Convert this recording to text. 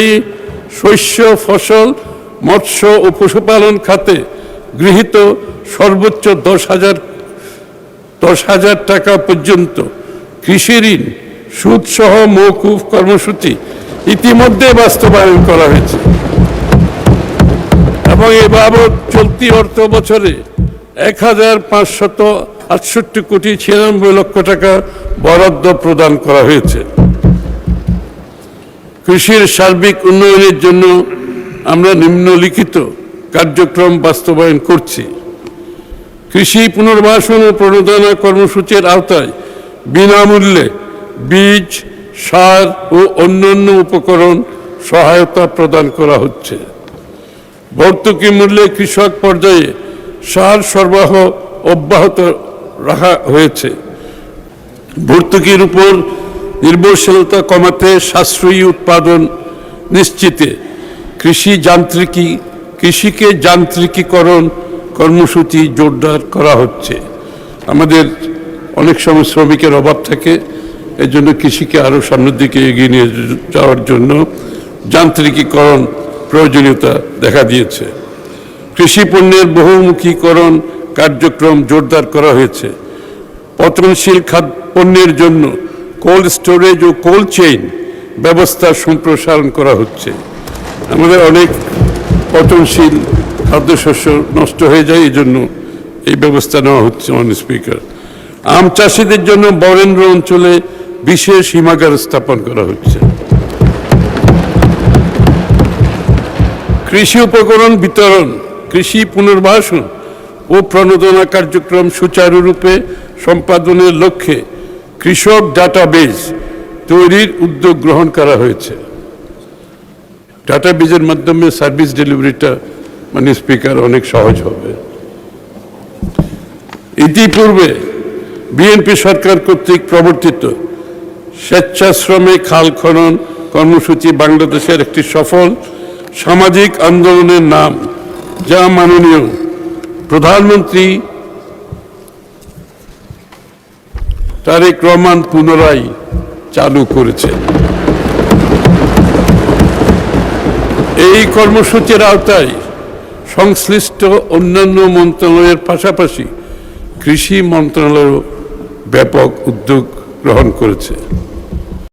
অনুযায়ী শস্য, ফসল, মৎস্য ও পশুপালন খাতে গৃহীত সর্বোচ্চ 10,000 টাকা পর্যন্ত কৃষি ঋণ সুদসহ মওকুফ কর্মসূচি ইতিমধ্যে বাস্তবায়ন করা হয়েছে এবং এ বাবদ চলতি অর্থ বছরে 1,568 কোটি 96 লক্ষ টাকা বরাদ্দ প্রদান করা হয়েছে। কৃষির সার্বিক উন্নয়নের জন্য আমরা নিম্নলিখিত কার্যক্রম বাস্তবায়ন করছি। কৃষি পুনর্বাসন ও প্রণোদনা কর্মসূচির আওতায় বিনামূল্যে বীজ, সার ও অন্যান্য উপকরণ সহায়তা প্রদান করা হচ্ছে। ভর্তুকি মূল্যে কৃষক পর্যায়ে সার সরবরাহ অব্যাহত রাখা হয়েছে। ভর্তুকির উপর নির্ভরশীলতা কমাতে সাশ্রয়ী উৎপাদন নিশ্চিতে কৃষিকে যান্ত্রিকীকরণ কর্মসূচি জোরদার করা হচ্ছে। আমাদের অনেক সময় শ্রমিকের অভাব থাকে, এই জন্য কৃষিকে আরও সামনের দিকে এগিয়ে নিয়ে যাওয়ার জন্য যান্ত্রিকীকরণ প্রয়োজনীয়তা দেখা দিয়েছে। কৃষি পণ্যের বহুমুখীকরণ কার্যক্রম জোরদার করা হয়েছে। পচনশীল পণ্যের জন্য কোল্ড স্টোরেজ ও কোল্ড চেইন ব্যবস্থা সম্প্রসারণ করা হচ্ছে। আমাদের অনেক পচনশীল খাদ্যশস্য নষ্ট হয়ে যায়, এই জন্য এই ব্যবস্থা নেওয়া হচ্ছে। মাননীয় স্পিকার, আম চাষিদের জন্য বরেন্দ্র অঞ্চলে বিশেষ হিমাগার স্থাপন করা হচ্ছে। কৃষি উপকরণ বিতরণ, কৃষি পুনর্বাসন ও প্রণোদনা কার্যক্রম সুচারুরূপে সম্পাদনের লক্ষ্যে কৃষক ডাটাবেজ তৈরির উদ্যোগ গ্রহণ করা হয়েছে। ডাটাবেজের মাধ্যমে সার্ভিস ডেলিভারিটা মাননীয় স্পিকার অনেক সহজ হবে। ইতিপূর্বে বিএনপি সরকার কর্তৃক প্রবর্তিত স্বেচ্ছাশ্রমে খাল খনন কর্মসূচি বাংলাদেশের একটি সফল সামাজিক আন্দোলনের নাম, যা মাননীয় প্রধানমন্ত্রী তারেক রহমান পুনরায় চালু করেছেন। এই কর্মসূচির আওতায় সংশ্লিষ্ট অন্যান্য মন্ত্রণালয়ের পাশাপাশি কৃষি মন্ত্রণালয়ও ব্যাপক উদ্যোগ গ্রহণ করেছে।